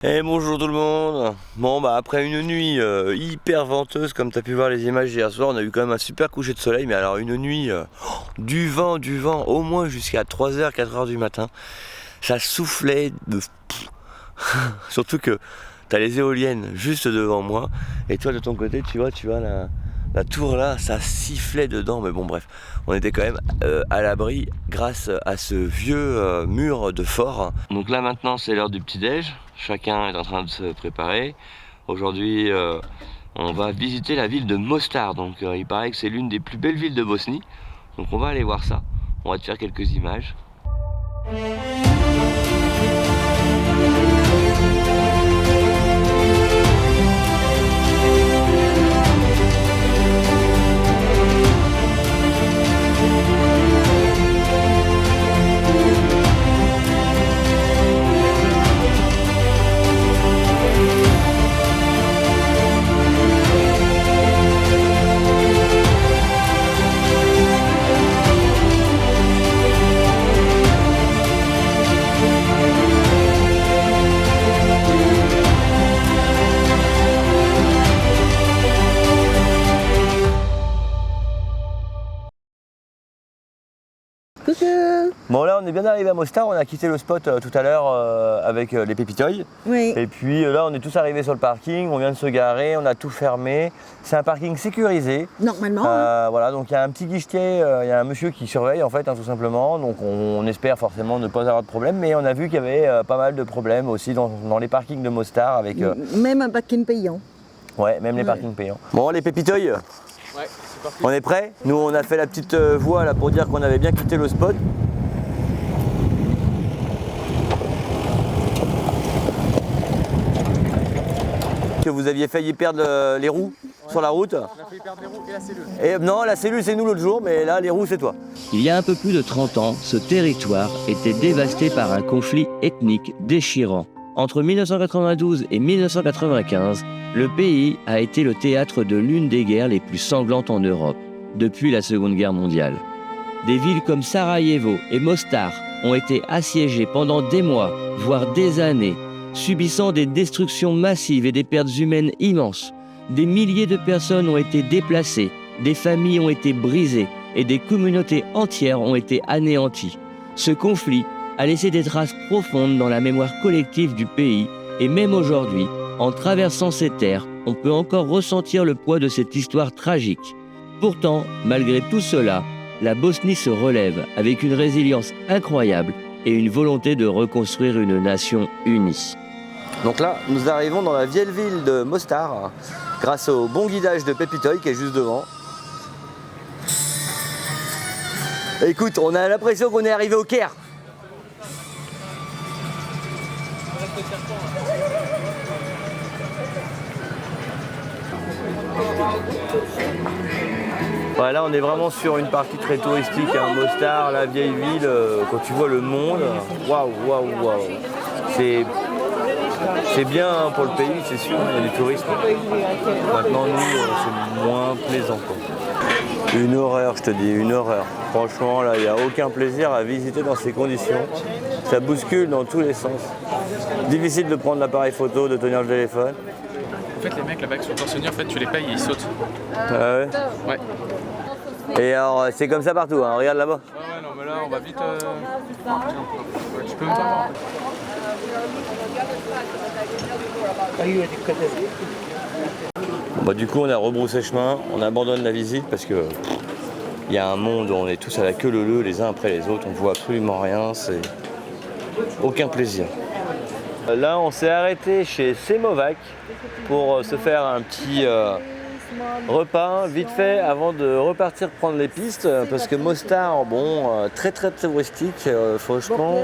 Et bonjour tout le monde. Bon bah après une nuit hyper venteuse comme tu as pu voir les images hier soir, on a eu quand même un super coucher de soleil, mais alors une nuit du vent au moins jusqu'à 3h, 4h du matin. Ça soufflait de... Surtout que tu as les éoliennes juste devant moi et toi de ton côté tu vois la tour là, ça sifflait dedans, mais bon bref, on était quand même à l'abri grâce à ce vieux mur de fort. Donc là maintenant c'est l'heure du petit-déj, chacun est en train de se préparer. Aujourd'hui on va visiter la ville de Mostar, donc il paraît que c'est l'une des plus belles villes de Bosnie, donc on va aller voir ça, on va te faire quelques images. Bon là on est bien arrivé à Mostar, on a quitté le spot tout à l'heure avec les pépitoïs. Oui. Et puis là on est tous arrivés sur le parking, on vient de se garer, on a tout fermé. C'est un parking sécurisé. Normalement. Voilà, donc il y a un petit guichetier, il y a un monsieur qui surveille en fait tout simplement. Donc on espère forcément ne pas avoir de problème, mais on a vu qu'il y avait pas mal de problèmes aussi dans les parkings de Mostar avec. Même un parking payant. Ouais, même les parkings payants. Bon les pépitoïs. Ouais, c'est parti. On est prêts? Nous on a fait la petite voie là pour dire qu'on avait bien quitté le spot. Que vous aviez failli perdre les roues sur la route. On a failli perdre les roues et la cellule. Et non, la cellule c'est nous l'autre jour, mais là les roues c'est toi. Il y a un peu plus de 30 ans, ce territoire était dévasté par un conflit ethnique déchirant. Entre 1992 et 1995, le pays a été le théâtre de l'une des guerres les plus sanglantes en Europe, depuis la Seconde Guerre mondiale. Des villes comme Sarajevo et Mostar ont été assiégées pendant des mois, voire des années, subissant des destructions massives et des pertes humaines immenses. Des milliers de personnes ont été déplacées, des familles ont été brisées et des communautés entières ont été anéanties. Ce conflit a laissé des traces profondes dans la mémoire collective du pays et même aujourd'hui, en traversant ces terres, on peut encore ressentir le poids de cette histoire tragique. Pourtant, malgré tout cela, la Bosnie se relève avec une résilience incroyable et une volonté de reconstruire une nation unie. Donc là, nous arrivons dans la vieille ville de Mostar, grâce au bon guidage de Pépitoï qui est juste devant. Écoute, on a l'impression qu'on est arrivé au Caire. Ouais, là on est vraiment sur une partie très touristique, Mostar, la vieille ville, quand tu vois le monde, waouh. C'est bien pour le pays, c'est sûr, il y a du tourisme. Maintenant nous, c'est moins plaisant quoi. Une horreur, je te dis, une horreur. Franchement là, il n'y a aucun plaisir à visiter dans ces conditions. Ça bouscule dans tous les sens. Difficile de prendre l'appareil photo, de tenir le téléphone. En fait, les mecs là-bas qui sont torse nu, en fait, tu les payes et ils sautent. Ah ouais. Ouais. Et alors, c'est comme ça partout, hein. Regarde là-bas. Ouais, non, mais là, on va vite. Ouais, tu peux me faire. Bah, du coup, on a rebroussé chemin, on abandonne la visite parce que il y a un monde où on est tous à la queue leu-leu les uns après les autres, on voit absolument rien, c'est aucun plaisir. Là, on s'est arrêté chez Semovac pour se faire un petit repas vite fait avant de repartir prendre les pistes parce que Mostar, bon, très touristique, franchement,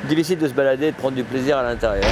difficile de se balader et de prendre du plaisir à l'intérieur.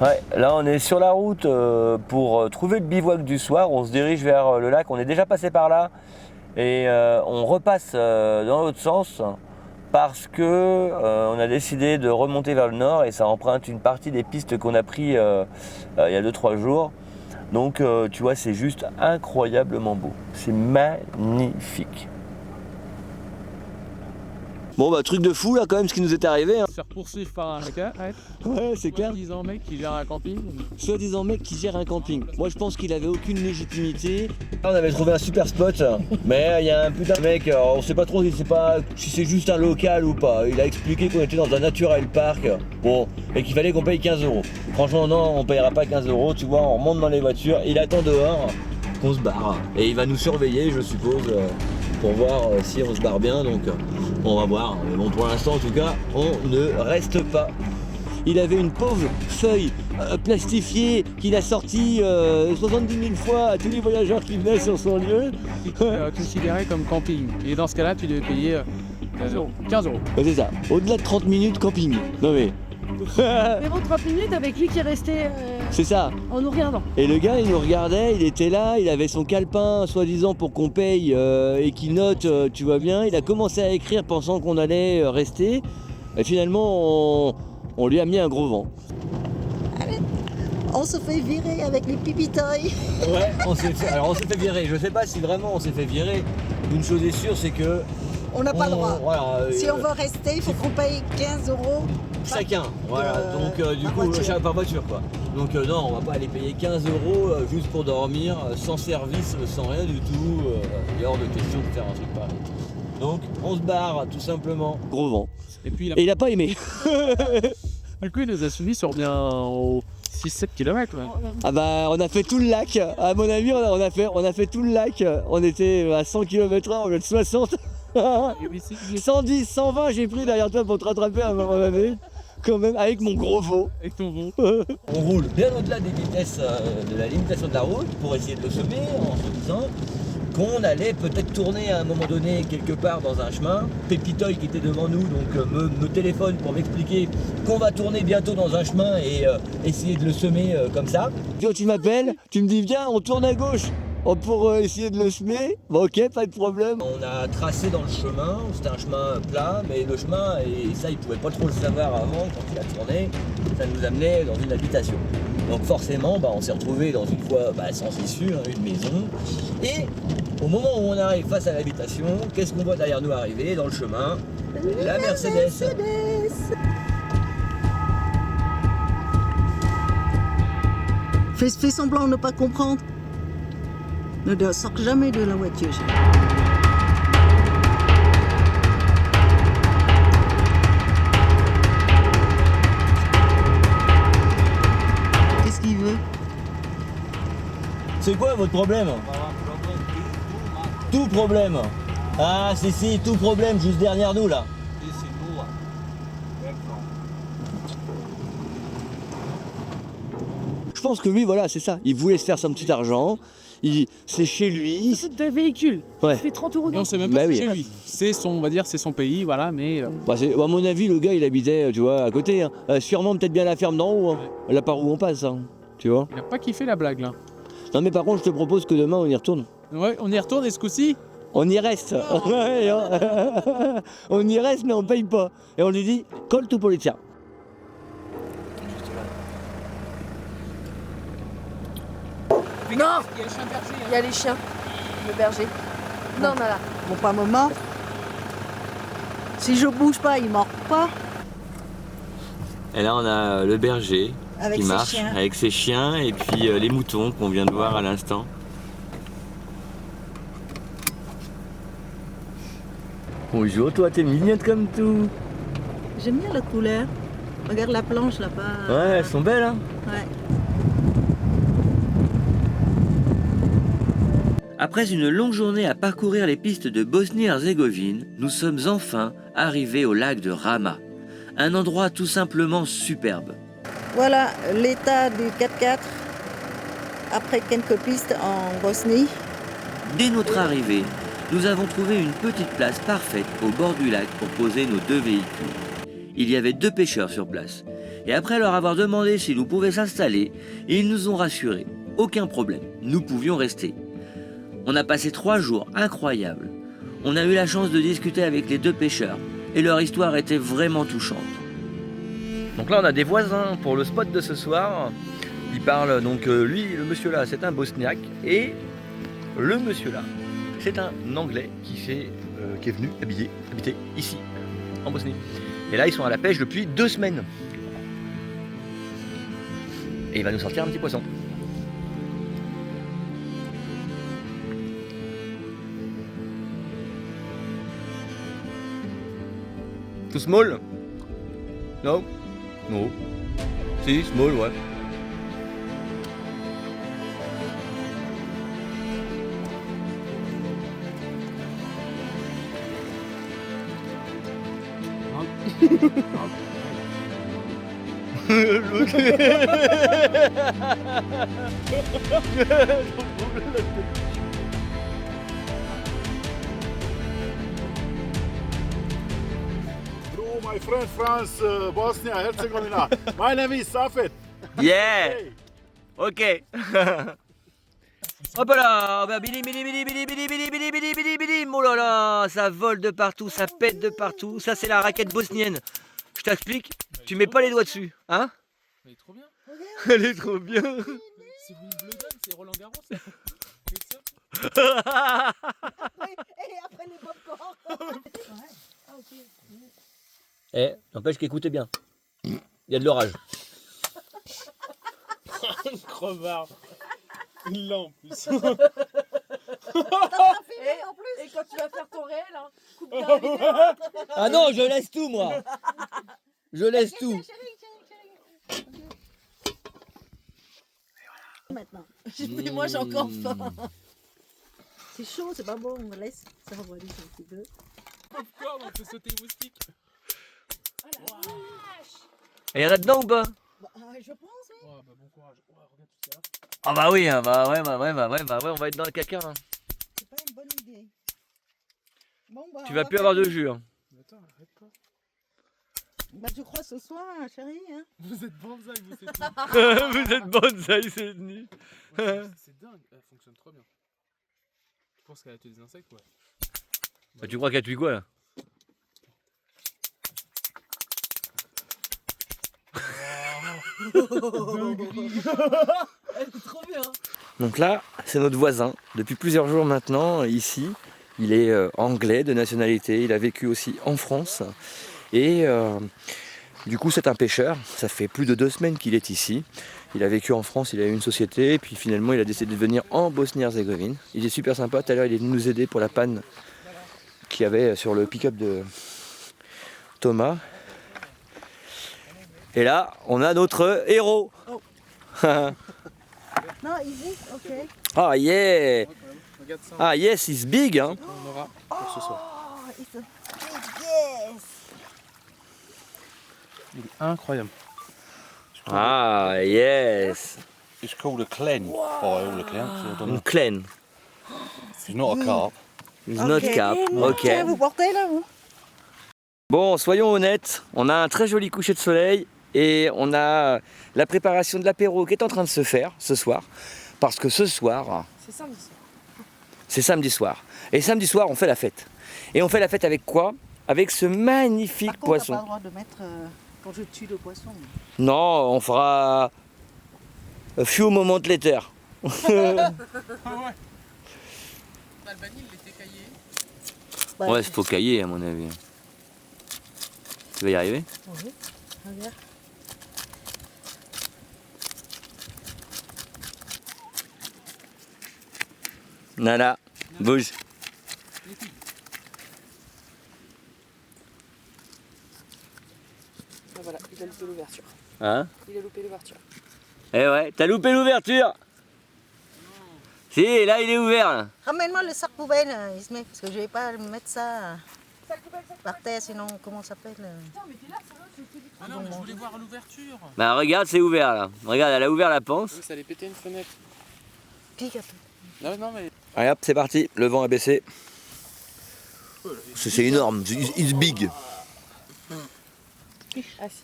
Ouais, là on est sur la route pour trouver le bivouac du soir. On se dirige vers le lac. On est déjà passé par là et on repasse dans l'autre sens parce que on a décidé de remonter vers le nord et ça emprunte une partie des pistes qu'on a pris il y a 2-3 jours. Donc tu vois, c'est juste incroyablement beau. C'est magnifique. Bon bah truc de fou là quand même ce qui nous est arrivé. Se faire poursuivre par un gars, Ouais, c'est clair. disant mec qui gère un camping. Soi-disant mec qui gère un camping. Moi je pense qu'il avait aucune légitimité. On avait trouvé un super spot, mais il y a un putain de mec, on sait pas trop si c'est juste un local ou pas. Il a expliqué qu'on était dans un natural park, bon, et qu'il fallait qu'on paye 15 €. Franchement non, on payera pas 15 €, tu vois, on remonte dans les voitures, il attend dehors qu'on se barre. Et il va nous surveiller, je suppose, pour voir si on se barre bien, donc on va voir. Mais bon, pour l'instant en tout cas, on ne reste pas. Il avait une pauvre feuille plastifiée qu'il a sortie 70 000 fois à tous les voyageurs qui venaient sur son lieu. Considéré comme camping. Et dans ce cas-là, tu devais payer 15 €. Ouais, c'est ça, au-delà de 30 minutes camping. Non mais... Mais bon, 30 minutes avec lui qui est resté c'est ça. en nous regardant. Et le gars, il nous regardait, il était là, il avait son calepin, soi-disant pour qu'on paye et qu'il note, tu vois bien. Il a commencé à écrire pensant qu'on allait rester. Et finalement, on lui a mis un gros vent. On se fait virer avec les pipitoys. Ouais, on s'est fait virer. Je sais pas si vraiment on s'est fait virer. Une chose est sûre, c'est que On n'a pas le droit. Voilà, Si on veut rester, il faut qu'on paye 15 € chacun. Voilà. Donc du par coup, voiture. par voiture quoi. Donc non, on va pas aller payer 15 € juste pour dormir, sans service, sans rien du tout. Il est hors de question de faire un truc pareil. Donc on se barre tout simplement. Gros vent. Et puis Et il a pas aimé. le coup, il nous a suivis sur bien 6-7 km. Ouais. Ah bah on a fait tout le lac. À mon avis, on a fait tout le lac. On était à 100 km/h, on est de 60. 110, 120 j'ai pris derrière toi pour te rattraper à un moment donné. Quand même avec mon gros veau. Avec ton vent. On roule bien au-delà des vitesses de la limitation de la route pour essayer de le semer en se disant qu'on allait peut-être tourner à un moment donné quelque part dans un chemin. Pépitoy qui était devant nous donc me téléphone pour m'expliquer qu'on va tourner bientôt dans un chemin et essayer de le semer comme ça. Tu m'appelles, tu me dis viens on tourne à gauche pour essayer de le semer. Bon ok, pas de problème. On a tracé dans le chemin, c'était un chemin plat, mais le chemin, et ça il pouvait pas trop le savoir avant quand il a tourné, ça nous amenait dans une habitation. Donc forcément, on s'est retrouvé dans une voie sans issue, une maison. Et au moment où on arrive face à l'habitation, qu'est-ce qu'on voit derrière nous arriver dans le chemin? La Mercedes. Fais semblant de ne pas comprendre. Ne sors jamais de la voiture. Qu'est-ce qu'il veut? C'est quoi votre problème? Tout problème. Ah si, tout problème juste derrière nous là. Je pense que lui voilà c'est ça, il voulait se faire son petit argent. C'est chez lui. C'est de véhicule. Ouais. Ça fait 30 € Et on sait même pas Bah si oui. c'est chez lui. C'est son, on va dire, c'est son pays, voilà, mais Bah, à mon avis, le gars, il habitait, tu vois, à côté. Hein. Sûrement, peut-être bien la ferme d'en haut, hein. Là par où on passe, hein. Tu vois. il a pas kiffé la blague là. Non, mais par contre, je te propose que demain, on y retourne. Ouais, on y retourne et ce coup-ci, On y reste. Ouais, hein. On y reste, mais on paye pas. Et on lui dit, colle tout politicien. Non, il y a le chien berger. il y a les chiens, le berger. Non, non, là. Bon, pas un moment. Si je bouge pas, il mord pas. Et là on a le berger Avec qui ses marche chiens. avec ses chiens et puis les moutons qu'on vient de voir à l'instant. Bonjour toi, t'es mignonne comme tout. J'aime bien la couleur. Regarde la planche là-bas. Ouais, elles sont belles hein. Ouais. Après une longue journée à parcourir les pistes de Bosnie-Herzégovine, nous sommes enfin arrivés au lac de Rama. Un endroit tout simplement superbe. Voilà l'état du 4x4 après quelques pistes en Bosnie. Dès notre arrivée, nous avons trouvé une petite place parfaite au bord du lac pour poser nos deux véhicules. Il y avait deux pêcheurs sur place. Et après leur avoir demandé si nous pouvions s'installer, ils nous ont rassurés. Aucun problème, nous pouvions rester. On a passé 3 jours incroyables. On a eu la chance de discuter avec les 2 pêcheurs et leur histoire était vraiment touchante. Donc là on a des voisins pour le spot de ce soir. Il parle donc lui, le monsieur là, c'est un bosniaque et le monsieur là, c'est un anglais qui est venu habiter ici en Bosnie. Et là ils sont à la pêche depuis 2 semaines. Et il va nous sortir un petit poisson. Too small? No? No. Si, small, ouais. My friend France, Bosnia, Herzegovina. My name is Safet. Yeah! Ok. Hop là, bah, bidi, bidi, bidi, bidi, bidi, bidi, bidi, bidi, bidi, bidi. Oh là là, ça vole de partout, ça pète de partout. Ça c'est la raquette bosnienne. Je t'explique, tu mets pas les doigts dessus, hein? Elle est trop bien. Elle est trop bien. C'est Wimbledon, c'est Roland Garros. C'est ça. Et après les popcorn. Eh, n'empêche qu'écoutez bien. Il y a de l'orage. Une crevard. Une lampe. Et quand tu vas faire ton réel, hein, coupe bien la vidéo. Ah non, je laisse tout moi. Je laisse tout. Maintenant. Mais moi j'ai encore faim. C'est chaud, c'est pas bon, on laisse. Ça refroidit un petit peu. Popcorn, on fait sauter les moustiques. Et y en a dedans ou pas? Je pense, oui. Oh, bah bon courage. Oh, regarde tout ça. Ah bah oui, hein, bah ouais, on va être dans le caca. Hein. C'est pas une bonne idée. Bon, bah, Tu on vas va plus faire- avoir de jus. Hein. Mais attends, arrête pas. Bah, tu crois ce soir, chérie, hein? Vous êtes bonsaï, vous c'est tout. Vous êtes bonsaï cette nuit. Ouais, c'est dingue, elle fonctionne trop bien. Tu penses qu'elle a tué des insectes, ouais. Bah, tu crois qu'elle tue quoi là? Elle est trop bien. Donc là, c'est notre voisin depuis plusieurs jours maintenant ici. Il est anglais de nationalité, il a vécu aussi en France. Et du coup, c'est un pêcheur. Ça fait plus de 2 semaines qu'il est ici. Il a vécu en France, il a eu une société, et puis finalement, il a décidé de venir en Bosnie-Herzégovine. Il est super sympa. Tout à l'heure, il est venu nous aider pour la panne qu'il y avait sur le pick-up de Thomas. Et là, on a notre héros. Non, easy, ok. Ah yeah! Regarde ça, Ah yes, it's big, hein? on aura pour ce soir. Oh, it's a big yes. Il est incroyable. Ah yes! It's called a clen by all accounts. I don't Une know. clen. It's not a carp. It's not carp. Ok. Tiens, vous portez là, vous? Bon, soyons honnêtes, on a un très joli coucher de soleil et on a la préparation de l'apéro qui est en train de se faire ce soir. Parce que ce soir, C'est samedi soir. c'est samedi soir. Et samedi soir, on fait la fête. Et on fait la fête avec quoi? Avec ce magnifique Par contre, poisson. t'as pas le droit de mettre quand je tue le poisson. Non, on fera a few moments later. L'Albanie, il était caillé. Bah, Ouais, il faut cailler à mon avis. Tu vas y arriver? Oui, regarde. Nana, bouge. Ah, voilà, il a loupé l'ouverture. Hein? Il a loupé l'ouverture. Eh ouais, t'as loupé l'ouverture. Si, là il est ouvert là. Ramène-moi le sac poubelle, Ismaël, parce que je vais pas mettre ça par terre, sinon, comment ça s'appelle Ah non, mais je voulais voir l'ouverture. Bah regarde, c'est ouvert là. Regarde, elle a ouvert la panse. Oui, ça allait péter une fenêtre. Pique un peu. Non, non, mais. Allez hop, c'est parti. Le vent a baissé. C'est énorme. It's big. Ah si.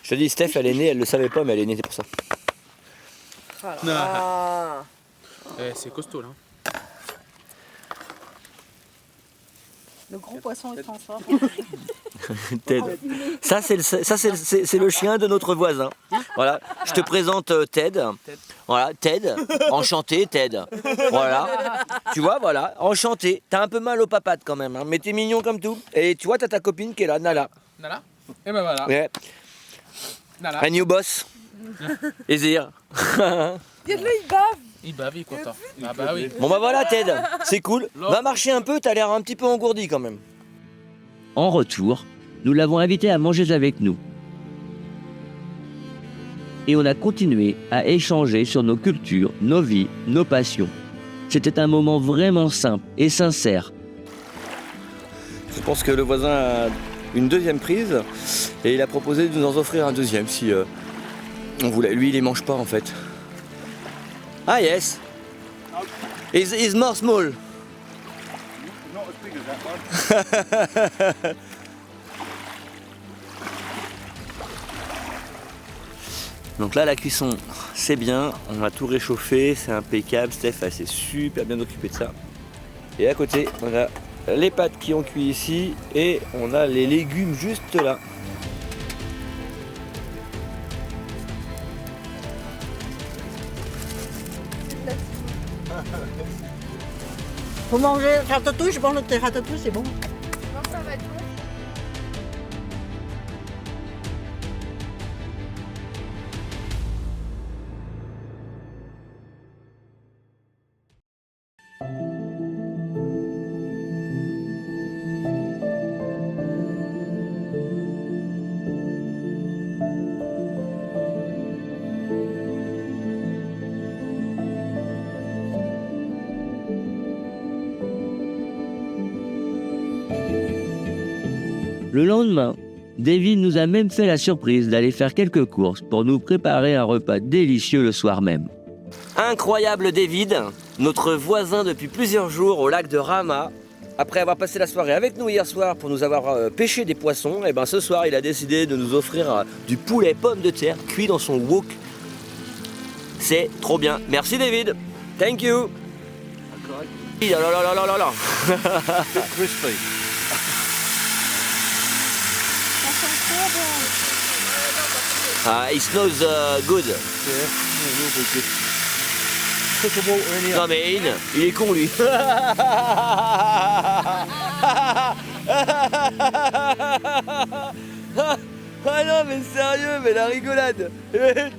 Je te dis, Steph, elle est née, elle le savait pas, mais elle est née, c'est pour ça. Ah. C'est costaud là. Le gros poisson est transformé. Ted. Ça, c'est le chien de notre voisin. Voilà, je te présente Ted. Voilà, Ted. Enchanté, Ted. Voilà. Tu vois, voilà, enchanté. T'as un peu mal aux papates quand même, hein, mais t'es mignon comme tout. Et tu vois, t'as ta copine qui est là, Nala. Nala. Et ben voilà. Ouais. Nala. Un new boss. Ezir. Regarde-le, il bave. Il bave, il est content. Ah bah oui. Bon bah voilà, Ted. C'est cool. Va marcher un peu, t'as l'air un petit peu engourdi quand même. En retour, nous l'avons invité à manger avec nous. Et on a continué à échanger sur nos cultures, nos vies, nos passions. C'était un moment vraiment simple et sincère. Je pense que le voisin a une deuxième prise et il a proposé de nous en offrir un deuxième si on voulait. Lui, il les mange pas en fait. Ah yes. He's more small. Not as big as that one. Donc là, la cuisson, c'est bien. On a tout réchauffé, c'est impeccable. Steph, elle s'est super bien occupée de ça. Et à côté, on a les pâtes qui ont cuit ici et on a les légumes juste là. Faut manger ratatouille, je mange le ratatouille, c'est bon. Non, ça va être bon. Le lendemain, David nous a même fait la surprise d'aller faire quelques courses pour nous préparer un repas délicieux le soir même. Incroyable David, notre voisin depuis plusieurs jours au lac de Rama. Après avoir passé la soirée avec nous hier soir pour nous avoir pêché des poissons, et ben ce soir il a décidé de nous offrir du poulet pomme de terre cuit dans son wok. C'est trop bien. Merci David. Thank you. Oh là là là là là là. Crispy. It smells good. Put the water in here. Non mais il est con lui. Ah non mais sérieux, mais la rigolade.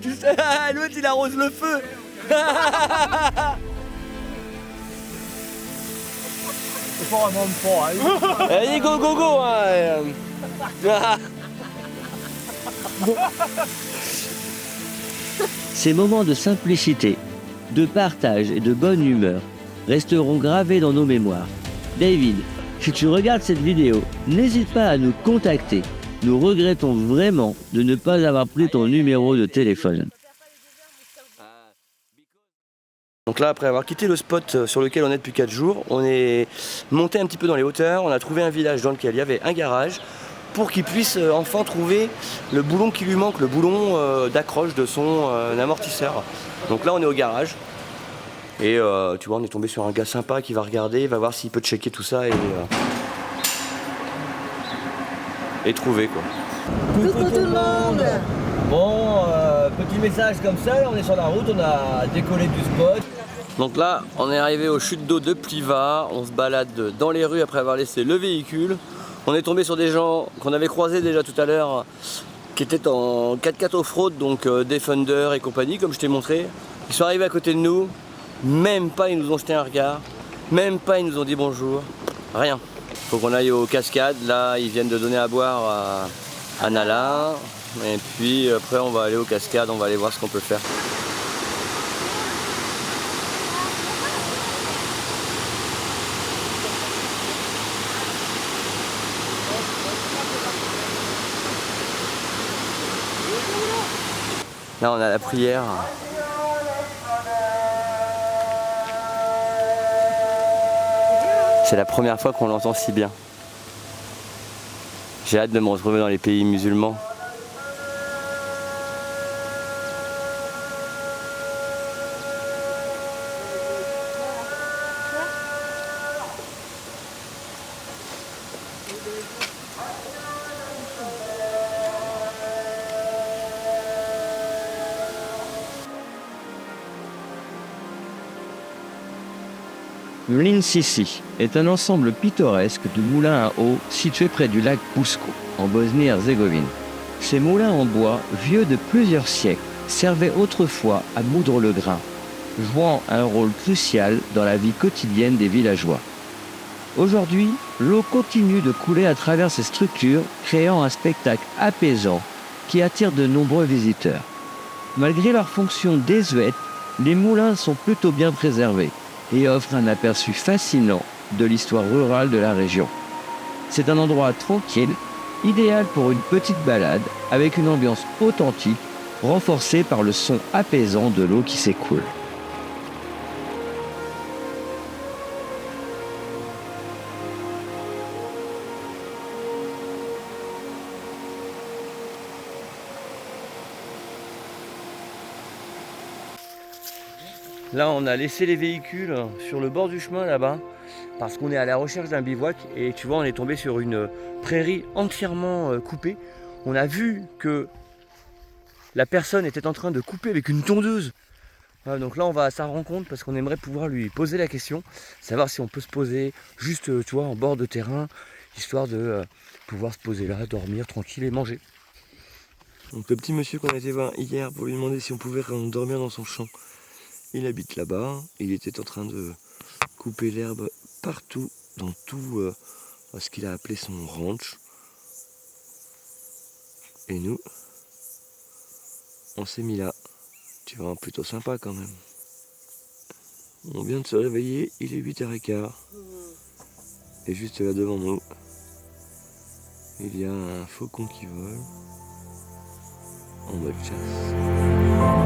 Tu sais, l'autre il arrose le feu. If I'm on fire. Allez go go go hein. Ces moments de simplicité, de partage et de bonne humeur resteront gravés dans nos mémoires. David, si tu regardes cette vidéo, n'hésite pas à nous contacter. Nous regrettons vraiment de ne pas avoir pris ton numéro de téléphone. Donc là, après avoir quitté le spot sur lequel on est depuis 4 jours, on est monté un petit peu dans les hauteurs, on a trouvé un village dans lequel il y avait un garage pour qu'il puisse enfin trouver le boulon qui lui manque, le boulon d'accroche de son amortisseur. Donc là, on est au garage et tu vois, on est tombé sur un gars sympa qui va regarder, il va voir s'il peut checker tout ça et trouver quoi. Coucou tout le monde. Bon, petit message comme ça, on est sur la route, on a décollé du spot. Donc là, on est arrivé aux chutes d'eau de Pliva, on se balade dans les rues après avoir laissé le véhicule. On est tombé sur des gens qu'on avait croisés déjà tout à l'heure, qui étaient en 4x4 off-road, donc Defender et compagnie, comme je t'ai montré. Ils sont arrivés à côté de nous, même pas ils nous ont jeté un regard, même pas ils nous ont dit bonjour, rien. Faut qu'on aille aux cascades, là ils viennent de donner à boire à Nala. Et puis après on va aller aux cascades, on va aller voir ce qu'on peut faire. Là on a la prière. C'est la première fois qu'on l'entend si bien. J'ai hâte de me retrouver dans les pays musulmans. Mlin Sisi est un ensemble pittoresque de moulins à eau situé près du lac Busko, en Bosnie-Herzégovine. Ces moulins en bois, vieux de plusieurs siècles, servaient autrefois à moudre le grain, jouant un rôle crucial dans la vie quotidienne des villageois. Aujourd'hui, l'eau continue de couler à travers ces structures, créant un spectacle apaisant qui attire de nombreux visiteurs. Malgré leur fonction désuète, les moulins sont plutôt bien préservés et offrent un aperçu fascinant de l'histoire rurale de la région. C'est un endroit tranquille, idéal pour une petite balade avec une ambiance authentique, renforcée par le son apaisant de l'eau qui s'écoule. Là, on a laissé les véhicules sur le bord du chemin là-bas parce qu'on est à la recherche d'un bivouac et tu vois, on est tombé sur une prairie entièrement coupée. On a vu que la personne était en train de couper avec une tondeuse. Voilà, donc là, on va à sa rencontre parce qu'on aimerait pouvoir lui poser la question, savoir si on peut se poser juste, tu vois, en bord de terrain, histoire de pouvoir se poser là, dormir tranquille et manger. Donc le petit monsieur qu'on a été voir hier pour lui demander si on pouvait dormir dans son champ. Il habite là-bas, il était en train de couper l'herbe partout, dans tout ce qu'il a appelé son ranch. Et nous, on s'est mis là. Tu vois, plutôt sympa quand même. On vient de se réveiller, il est 8h15. Et juste là devant nous, il y a un faucon qui vole en mode chasse.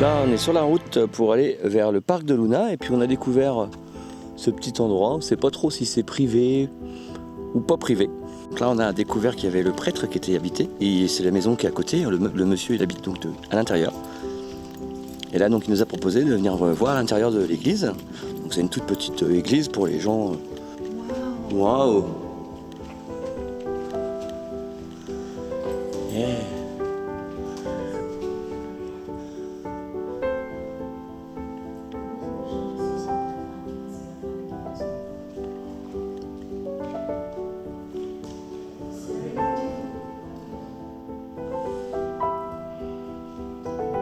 Là, on est sur la route pour aller vers le parc de Luna et puis on a découvert ce petit endroit. On ne sait pas trop si c'est privé ou pas privé. Donc là, on a découvert qu'il y avait le prêtre qui était habité et c'est la maison qui est à côté. Le monsieur, il habite donc à l'intérieur. Et là, donc, il nous a proposé de venir voir l'intérieur de l'église. Donc, c'est une toute petite église pour les gens. Waouh! Yeah.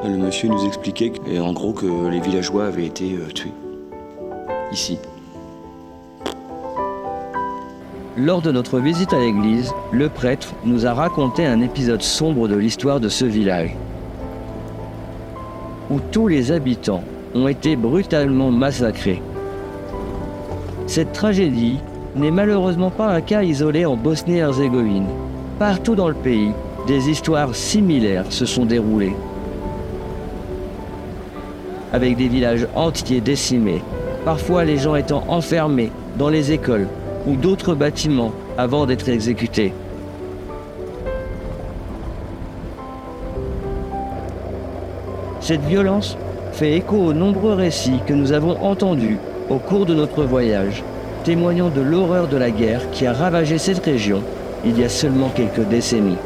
Le monsieur nous expliquait en gros que les villageois avaient été tués ici. Lors de notre visite à l'église, le prêtre nous a raconté un épisode sombre de l'histoire de ce village, où tous les habitants ont été brutalement massacrés. Cette tragédie n'est malheureusement pas un cas isolé en Bosnie-Herzégovine. Partout dans le pays, des histoires similaires se sont déroulées, avec des villages entiers décimés, parfois les gens étant enfermés dans les écoles ou d'autres bâtiments avant d'être exécutés. Cette violence fait écho aux nombreux récits que nous avons entendus au cours de notre voyage, témoignant de l'horreur de la guerre qui a ravagé cette région il y a seulement quelques décennies.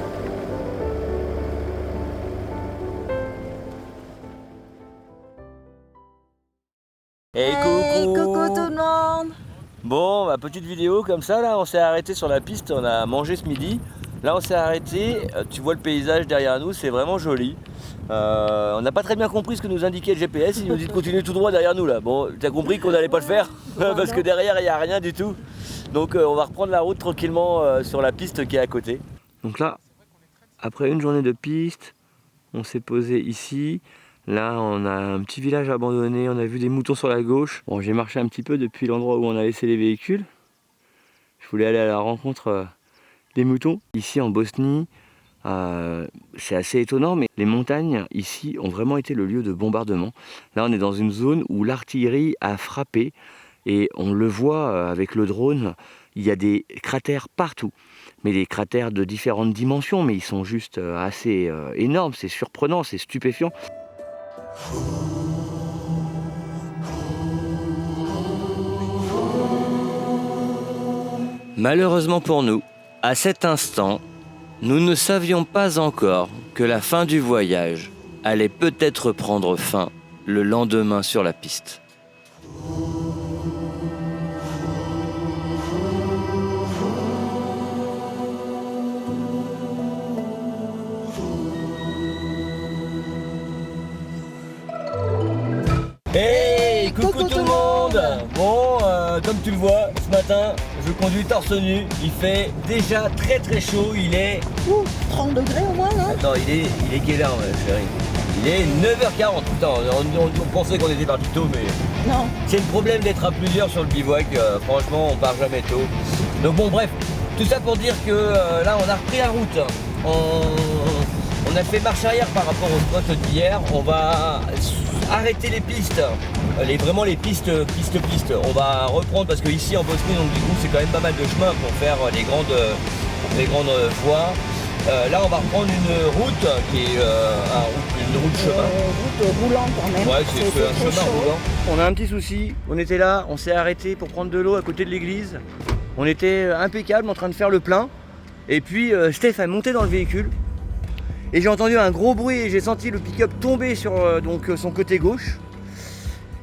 Hey, Hey, coucou! coucou tout le monde! Bon, bah, petite vidéo comme ça, là, on s'est arrêté sur la piste, on a mangé ce midi. Là, on s'est arrêté, tu vois le paysage derrière nous, c'est vraiment joli. On n'a pas très bien compris ce que nous indiquait le GPS, il nous dit de continuer tout droit derrière nous là. Bon, tu as compris qu'on n'allait pas le faire parce que derrière il n'y a rien du tout. Donc on va reprendre la route tranquillement sur la piste qui est à côté. Donc là, après une journée de piste, on s'est posé ici. Là, on a un petit village abandonné, on a vu des moutons sur la gauche. Bon, j'ai marché un petit peu depuis l'endroit où on a laissé les véhicules. Je voulais aller à la rencontre des moutons. Ici en Bosnie, c'est assez étonnant, mais les montagnes ici ont vraiment été le lieu de bombardement. Là, on est dans une zone où l'artillerie a frappé et on le voit avec le drone, il y a des cratères partout. Mais des cratères de différentes dimensions, mais ils sont juste assez énormes, c'est surprenant, c'est stupéfiant. Malheureusement pour nous, à cet instant, nous ne savions pas encore que la fin du voyage allait peut-être prendre fin le lendemain sur la piste. Hey, coucou tout le monde! Bon, comme tu le vois, ce matin, je conduis torse nu. Il fait déjà très très chaud, il est... 30 degrés au moins, non? Attends, il est quelle heure, chérie? Il est 9h40, putain, on pensait qu'on était parti tôt, mais... Non. C'est le problème d'être à plusieurs sur le bivouac, franchement, on part jamais tôt. Donc bon, bref, tout ça pour dire que là, on a repris la route. On a fait marche arrière par rapport au spot d'hier. On va arrêter les pistes, vraiment les pistes. On va reprendre parce que ici en Bosnie, donc du coup, c'est quand même pas mal de chemin pour faire les grandes voies. Là, on va reprendre une route qui est une route chemin. Route roulante quand même. Ouais, c'est un chemin roulant. On a un petit souci. On était là, on s'est arrêté pour prendre de l'eau à côté de l'église. On était impeccable en train de faire le plein. Et puis Steph a monté dans le véhicule. Et j'ai entendu un gros bruit et j'ai senti le pick-up tomber sur son côté gauche.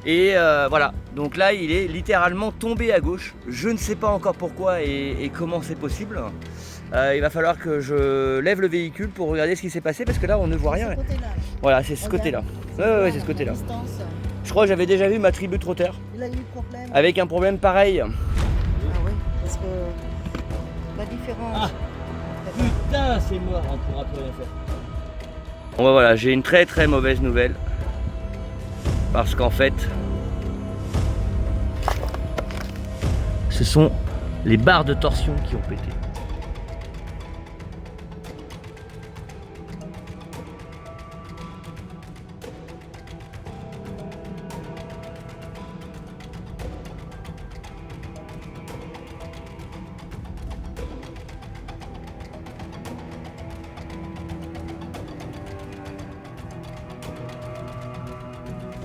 Et voilà, donc là il est littéralement tombé à gauche. Je ne sais pas encore pourquoi et comment c'est possible. Il va falloir que je lève le véhicule pour regarder ce qui s'est passé parce que là on ne voit rien. Voilà, c'est ce côté-là. Ouais, c'est ce côté-là. Je crois que j'avais déjà vu ma tribu trotter Il a eu problème. avec un problème pareil. Ah oui, parce que la différence. Ah. Putain, c'est mort, on pourra plus rien faire. Bon bah voilà, j'ai une très très mauvaise nouvelle. Parce qu'en fait, ce sont les barres de torsion qui ont pété.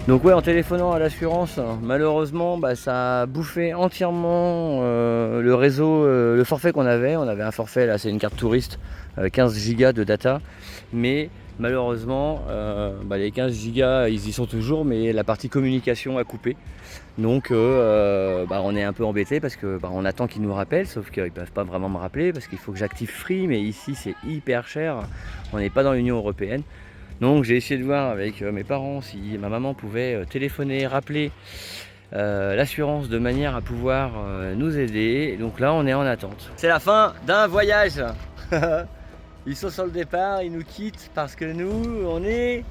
Donc ouais, en téléphonant à l'assurance, malheureusement, ça a bouffé entièrement le réseau, le forfait qu'on avait. On avait un forfait, là c'est une carte touriste, 15 gigas de data. Mais malheureusement, les 15 gigas, ils y sont toujours, mais la partie communication a coupé. Donc on est un peu embêté parce que on attend qu'ils nous rappellent, sauf qu'ils ne peuvent pas vraiment me rappeler parce qu'il faut que j'active Free, mais ici c'est hyper cher, on n'est pas dans l'Union Européenne. Donc j'ai essayé de voir avec mes parents si ma maman pouvait téléphoner, rappeler l'assurance de manière à pouvoir nous aider. Donc là on est en attente. C'est la fin d'un voyage. Ils sont sur le départ, ils nous quittent parce que nous on est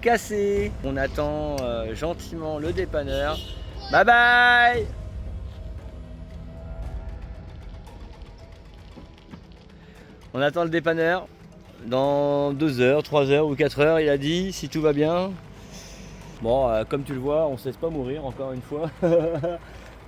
cassés. On attend gentiment le dépanneur. Bye bye. On attend le dépanneur. Dans 2 heures, 3 heures ou 4 heures, il a dit, si tout va bien. Bon, comme tu le vois, on ne se laisse pas mourir, encore une fois.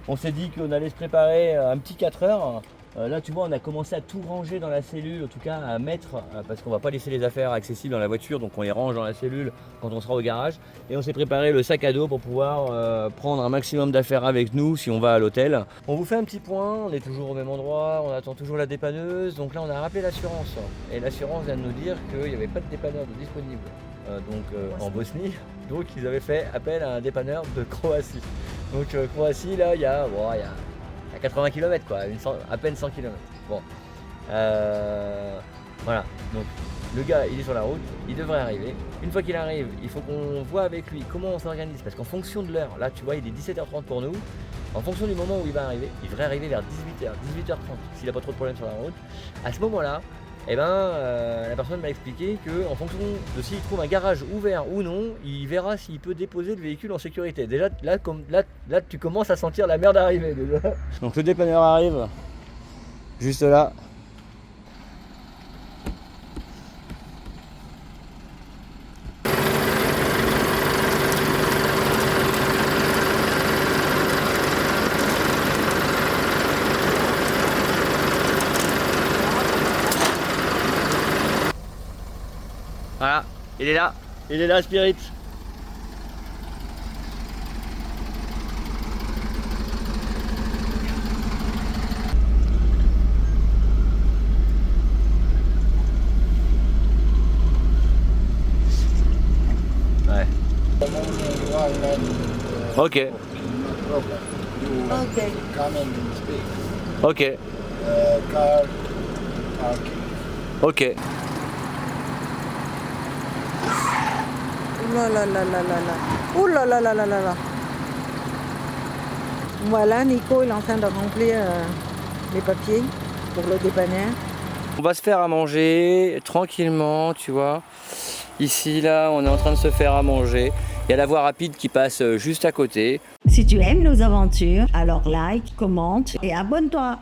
On s'est dit qu'on allait se préparer un petit 4 heures. Là, tu vois, on a commencé à tout ranger dans la cellule, en tout cas à mettre, parce qu'on va pas laisser les affaires accessibles dans la voiture, donc on les range dans la cellule quand on sera au garage. Et on s'est préparé le sac à dos pour pouvoir prendre un maximum d'affaires avec nous si on va à l'hôtel. On vous fait un petit point, on est toujours au même endroit, on attend toujours la dépanneuse. Donc là, on a rappelé l'assurance. Et l'assurance vient de nous dire qu'il n'y avait pas de dépanneur disponible en Bosnie. Donc ils avaient fait appel à un dépanneur de Croatie. Donc Croatie, là, il y a à 80 km quoi, à peine 100 km. Bon. Voilà, donc le gars il est sur la route, il devrait arriver. Une fois qu'il arrive, il faut qu'on voit avec lui comment on s'organise, parce qu'en fonction de l'heure, là tu vois il est 17h30 pour nous, en fonction du moment où il va arriver, il devrait arriver vers 18h, 18h30 s'il n'a pas trop de problèmes sur la route. À ce moment-là, eh ben, la personne m'a expliqué qu'en fonction de s'il trouve un garage ouvert ou non, il verra s'il peut déposer le véhicule en sécurité. Déjà là, là tu commences à sentir la merde arriver déjà. Donc le dépanneur arrive, juste là. Voilà, il est là Spirit. Ouais. Ok. Ok. Ok. Ok. Ouh là là là là là là. Ouh là là là là là là. Voilà, Nico, il est en train de remplir les papiers pour le dépanneur. On va se faire à manger tranquillement, tu vois. Ici, là, on est en train de se faire à manger. Il y a la voie rapide qui passe juste à côté. Si tu aimes nos aventures, alors like, commente et abonne-toi.